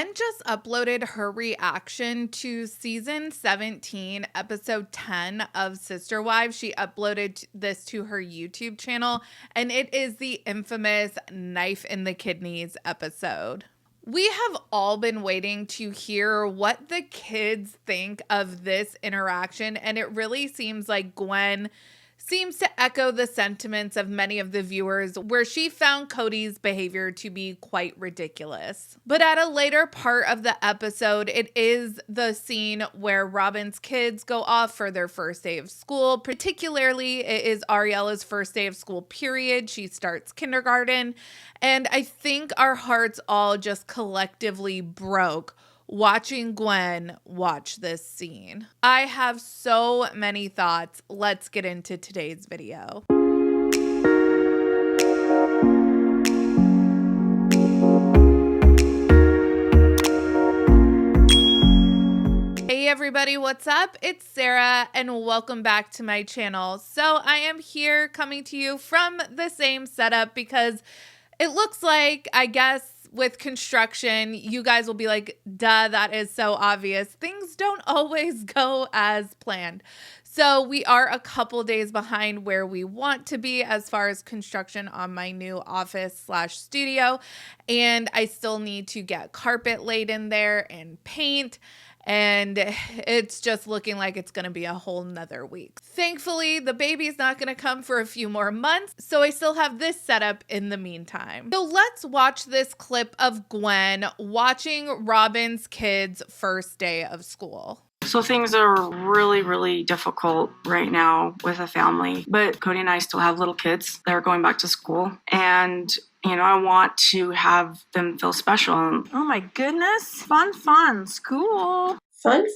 Gwen just uploaded her reaction to season 17, episode 10 of Sister Wives. She uploaded this to her YouTube channel, and it is the infamous knife in the kidneys episode. We have all been waiting to hear what the kids think of this interaction, and it really seems like Gwen seems to echo the sentiments of many of the viewers, where she found Kody's behavior to be quite ridiculous. But at a later part of the episode, it is the scene where Robyns Kids go off for their first day of school. Particularly, it is Ariela's first day of school, period. She starts kindergarten. And I think our hearts all just collectively broke watching Gwen watch this scene. I have so many thoughts. Let's get into today's video. Hey everybody, what's up? It's Sarah and welcome back to my channel. So I am here coming to you from the same setup because it looks like, I guess, with construction, you guys will be like, duh, that is so obvious. Things don't always go as planned. So we are a couple days behind where we want to be as far as construction on my new office/studio. And I still need to get carpet laid in there and paint. And it's just looking like it's going to be a whole nother week. Thankfully, the baby's not going to come for a few more months, so I still have this setup in the meantime. So let's watch this clip of Gwen watching Robyns Kids' first day of school. So things are really, really difficult right now with a family, but Kody and I still have little kids that are going back to school, and I want to have them feel special. Oh my goodness. Fun, school. Fun,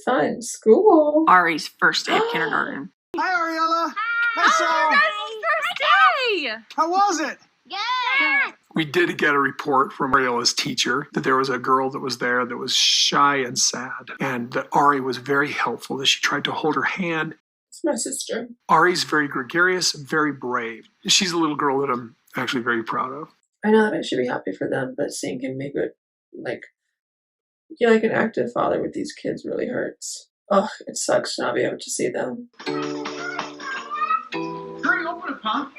school. Ari's first day of kindergarten. Hi, Ariella. Hi, Sarah. First day. How was it? Good. We did get a report from Ariella's teacher that there was a girl that was there that was shy and sad, and that Ari was very helpful, that she tried to hold her hand. It's my sister. Ari's very gregarious, very brave. She's a little girl that I'm actually very proud of. I know that I should be happy for them, but seeing him make it like an active father with these kids really hurts. Oh, it sucks to not be able to see them. Hurry, open it, Pop.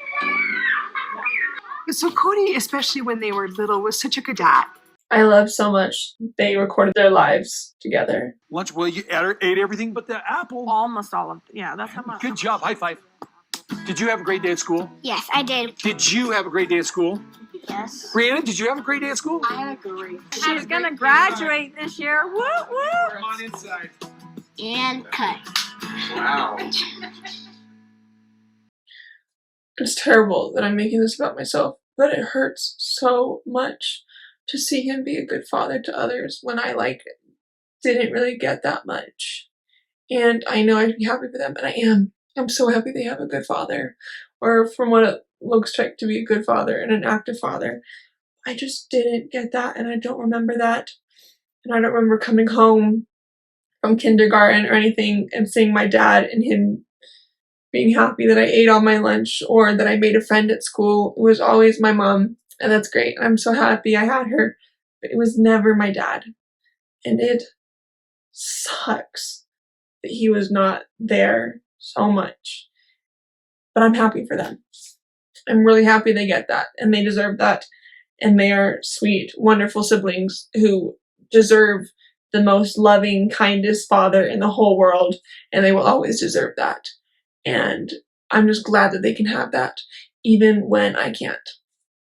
So Kody, especially when they were little, was such a good dad. I love so much they recorded their lives together. Lunch, well, you ate everything but the apple. Almost all of that's how much. Good job. High five. Did you have a great day at school? Yes, I did. Did you have a great day at school? Yes. Brianna, did you have a great day at school? I had a great She's gonna graduate this year. Woo woo. Come on inside. and cut. Wow. It's terrible that I'm making this about myself, but it hurts so much to see him be a good father to others when I didn't really get that much. And I know I'd be happy for them, and I am. I'm so happy they have a good father, or from what it looks like to be a good father and an active father. I just didn't get that, and I don't remember that. And I don't remember coming home from kindergarten or anything and seeing my dad and him being happy that I ate all my lunch or that I made a friend at school. It was always my mom, and that's great. I'm so happy I had her, but it was never my dad. And it sucks that he was not there so much. But I'm happy for them. I'm really happy they get that, and they deserve that. And they are sweet, wonderful siblings who deserve the most loving, kindest father in the whole world, and they will always deserve that. And I'm just glad that they can have that, even when I can't.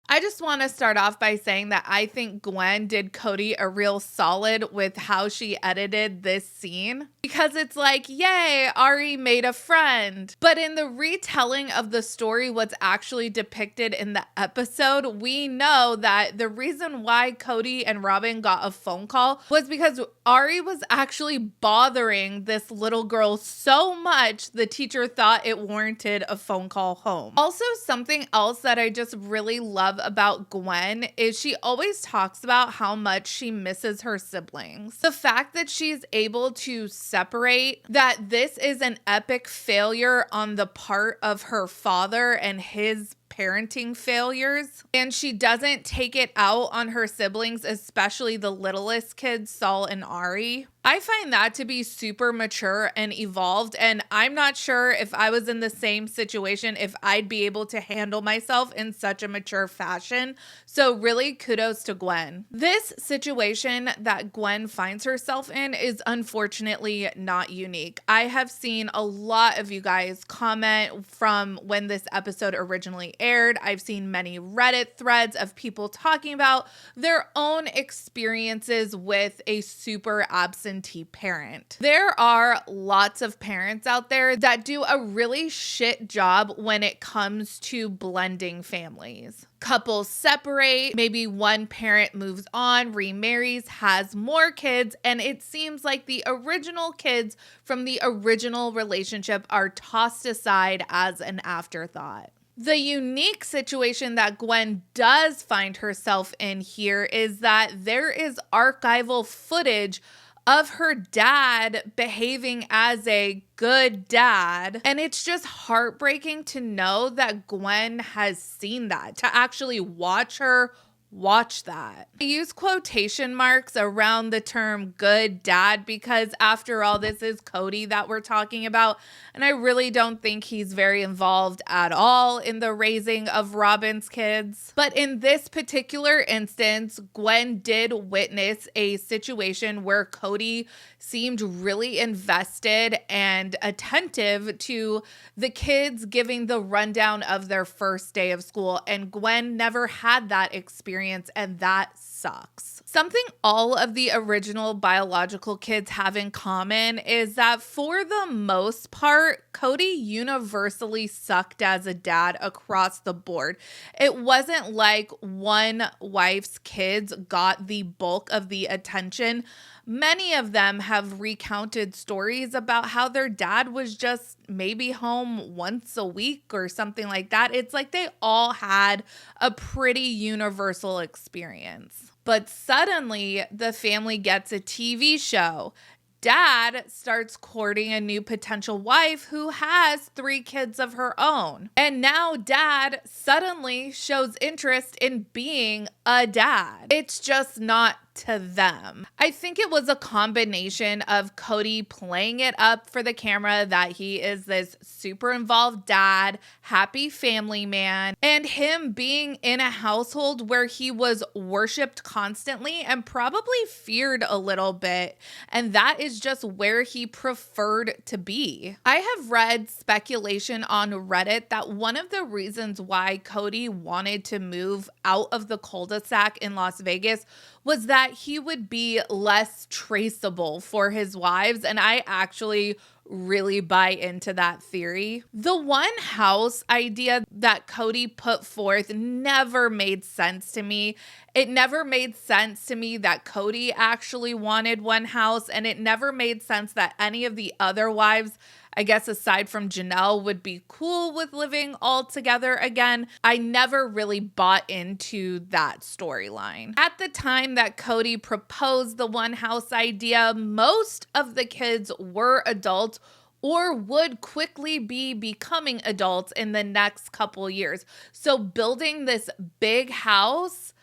I just want to start off by saying that I think Gwen did Kody a real solid with how she edited this scene, because it's like, yay, Ari made a friend. But in the retelling of the story, what's actually depicted in the episode, we know that the reason why Kody and Robyn got a phone call was because Ari was actually bothering this little girl so much the teacher thought it warranted a phone call home. Also, something else that I just really love about Gwen is she always talks about how much she misses her siblings. The fact that she's able to separate that this is an epic failure on the part of her father and his parenting failures, and she doesn't take it out on her siblings, especially the littlest kids, Saul and Ari. I find that to be super mature and evolved, and I'm not sure if I was in the same situation if I'd be able to handle myself in such a mature fashion. So really kudos to Gwen. This situation that Gwen finds herself in is unfortunately not unique. I have seen a lot of you guys comment from when this episode originally aired. I've seen many Reddit threads of people talking about their own experiences with a super absentee parent. There are lots of parents out there that do a really shit job when it comes to blending families. Couples separate, maybe one parent moves on, remarries, has more kids, and it seems like the original kids from the original relationship are tossed aside as an afterthought. The unique situation that Gwen does find herself in here is that there is archival footage of her dad behaving as a good dad. And it's just heartbreaking to know that Gwen has seen that, to actually watch her watch that. I use quotation marks around the term good dad because after all, this is Kody that we're talking about. And I really don't think he's very involved at all in the raising of Robyns kids. But in this particular instance, Gwen did witness a situation where Kody seemed really invested and attentive to the kids giving the rundown of their first day of school. And Gwen never had that experience, and that sucks. Something all of the original biological kids have in common is that for the most part, Kody universally sucked as a dad across the board. It wasn't like one wife's kids got the bulk of the attention. Many of them have recounted stories about how their dad was just maybe home once a week or something like that. It's like they all had a pretty universal experience. But suddenly, the family gets a TV show. Dad starts courting a new potential wife who has 3 kids of her own. And now dad suddenly shows interest in being a dad. It's just not to them. I think it was a combination of Kody playing it up for the camera that he is this super involved dad, happy family man, and him being in a household where he was worshipped constantly and probably feared a little bit. And that is just where he preferred to be. I have read speculation on Reddit that one of the reasons why Kody wanted to move out of the cul-de-sac in Las Vegas was that he would be less traceable for his wives, and I actually really buy into that theory. The one house idea that Kody put forth never made sense to me. It never made sense to me that Kody actually wanted one house, and it never made sense that any of the other wives, I guess aside from Janelle, would be cool with living all together again. I never really bought into that storyline. At the time that Kody proposed the one house idea, most of the kids were adults or would quickly be becoming adults in the next couple years. So building this big house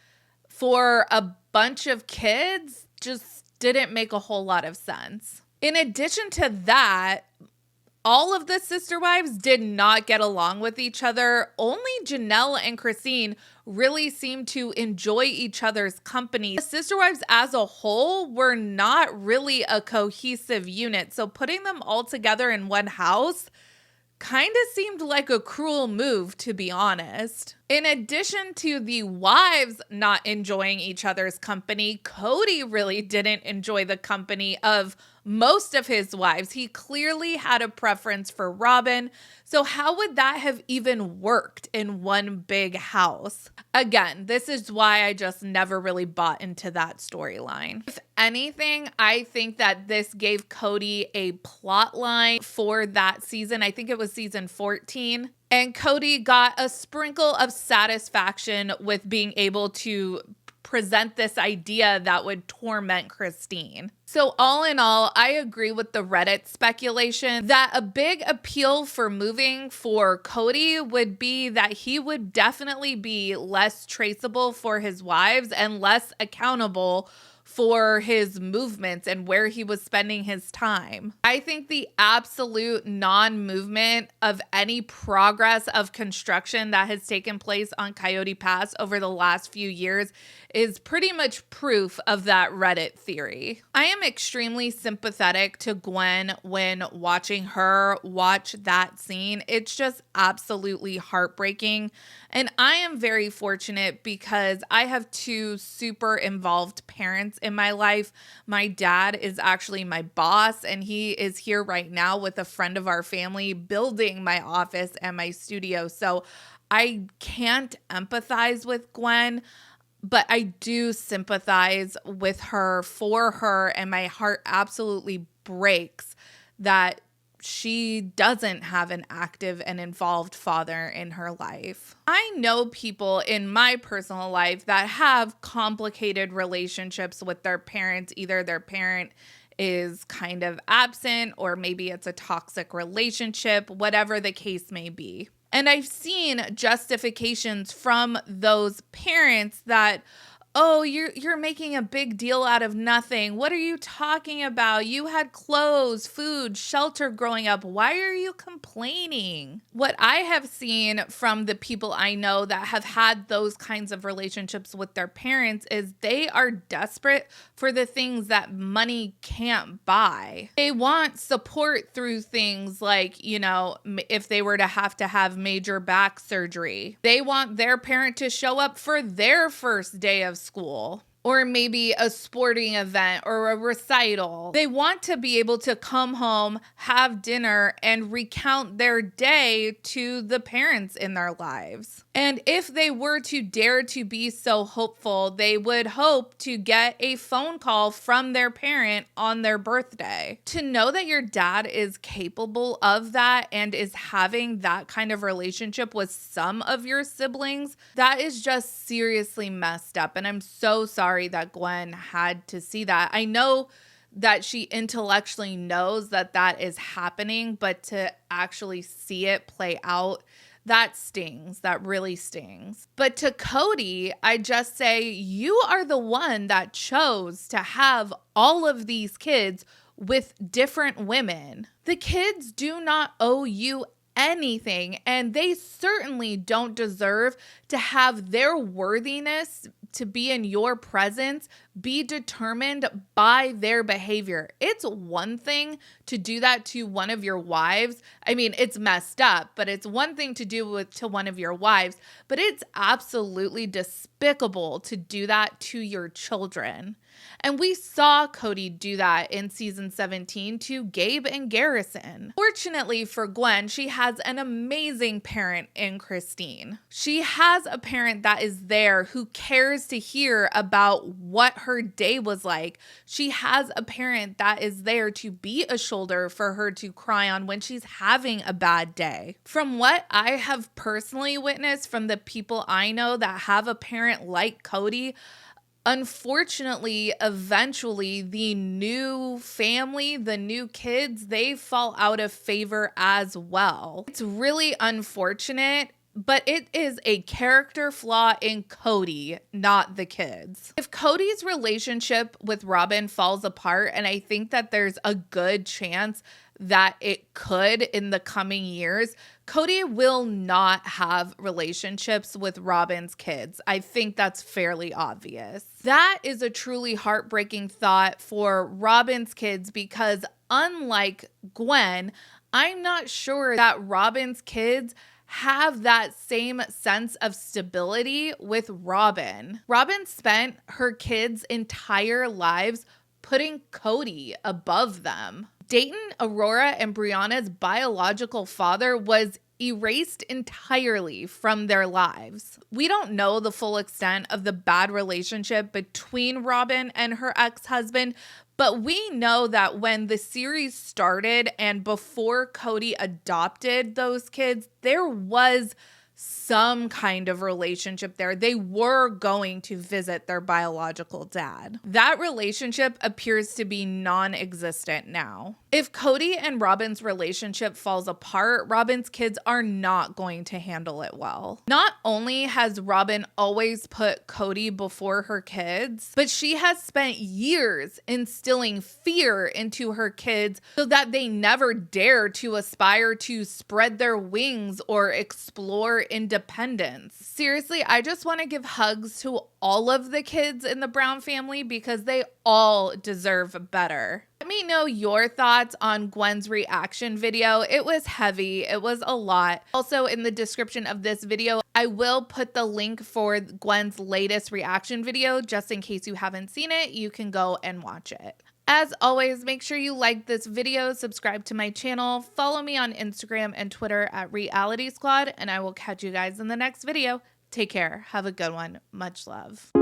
for a bunch of kids just didn't make a whole lot of sense. In addition to that, all of the sister wives did not get along with each other. Only Janelle and Christine really seemed to enjoy each other's company. The sister wives as a whole were not really a cohesive unit. So putting them all together in one house kind of seemed like a cruel move, to be honest. In addition to the wives not enjoying each other's company, Kody really didn't enjoy the company of most of his wives. He clearly had a preference for Robyn. So how would that have even worked in one big house? Again, this is why I just never really bought into that storyline. If anything, I think that this gave Kody a plot line for that season. I think it was season 14. And Kody got a sprinkle of satisfaction with being able to present this idea that would torment Christine. So all in all, I agree with the Reddit speculation that a big appeal for moving for Kody would be that he would definitely be less traceable for his wives and less accountable for his movements and where he was spending his time. I think the absolute non-movement of any progress of construction that has taken place on Coyote Pass over the last few years is pretty much proof of that Reddit theory. I am extremely sympathetic to Gwen when watching her watch that scene. It's just absolutely heartbreaking. And I am very fortunate because I have two super involved parents in my life. My dad is actually my boss, and he is here right now with a friend of our family building my office and my studio. So I can't empathize with Gwen, but I do sympathize with her for her, and my heart absolutely breaks that she doesn't have an active and involved father in her life. I know people in my personal life that have complicated relationships with their parents. Either their parent is kind of absent, or maybe it's a toxic relationship, whatever the case may be. And I've seen justifications from those parents that, oh, you're making a big deal out of nothing. What are you talking about? You had clothes, food, shelter growing up. Why are you complaining? What I have seen from the people I know that have had those kinds of relationships with their parents is they are desperate for the things that money can't buy. They want support through things like, you know, if they were to have major back surgery. They want their parent to show up for their first day of school, or maybe a sporting event or a recital. They want to be able to come home, have dinner, and recount their day to the parents in their lives. And if they were to dare to be so hopeful, they would hope to get a phone call from their parent on their birthday. To know that your dad is capable of that and is having that kind of relationship with some of your siblings, that is just seriously messed up. And I'm so sorry that Gwen had to see that. I know that she intellectually knows that that is happening, but to actually see it play out, that stings. That really stings. But to Kody, I just say, you are the one that chose to have all of these kids with different women. The kids do not owe you anything, and they certainly don't deserve to have their worthiness to be in your presence be determined by their behavior. It's one thing to do that to one of your wives. I mean, it's messed up, but it's one thing to do to one of your wives, but it's absolutely despicable to do that to your children. And we saw Kody do that in season 17 to Gabe and Garrison. Fortunately for Gwen, she has an amazing parent in Christine. She has a parent that is there who cares to hear about what her day was like. She has a parent that is there to be a shoulder for her to cry on when she's having a bad day. From what I have personally witnessed from the people I know that have a parent like Kody, unfortunately, eventually the new family, the new kids, they fall out of favor as well. It's really unfortunate, but it is a character flaw in Kody, not the kids. If Kody's relationship with Robyn falls apart, and I think that there's a good chance that it could in the coming years, Kody will not have relationships with Robyns Kids. I think that's fairly obvious. That is a truly heartbreaking thought for Robyns Kids because unlike Gwen, I'm not sure that Robyns Kids have that same sense of stability with Robyn. Robyn spent her kids' entire lives putting Kody above them. Dayton, Aurora, and Brianna's biological father was erased entirely from their lives. We don't know the full extent of the bad relationship between Robyn and her ex-husband, but we know that when the series started and before Kody adopted those kids, there was some kind of relationship there. They were going to visit their biological dad. That relationship appears to be non-existent now. If Kody and Robyn's relationship falls apart, Robyns Kids are not going to handle it well. Not only has Robyn always put Kody before her kids, but she has spent years instilling fear into her kids so that they never dare to aspire to spread their wings or explore independence. Seriously, I just want to give hugs to all of the kids in the Brown family because they all deserve better. Let me know your thoughts on Gwen's reaction video. It was heavy. It was a lot. Also, in the description of this video, I will put the link for Gwen's latest reaction video. Just in case you haven't seen it, you can go and watch it. As always, make sure you like this video, subscribe to my channel, follow me on Instagram and Twitter at realiteasquad, and I will catch you guys in the next video. Take care. Have a good one. Much love.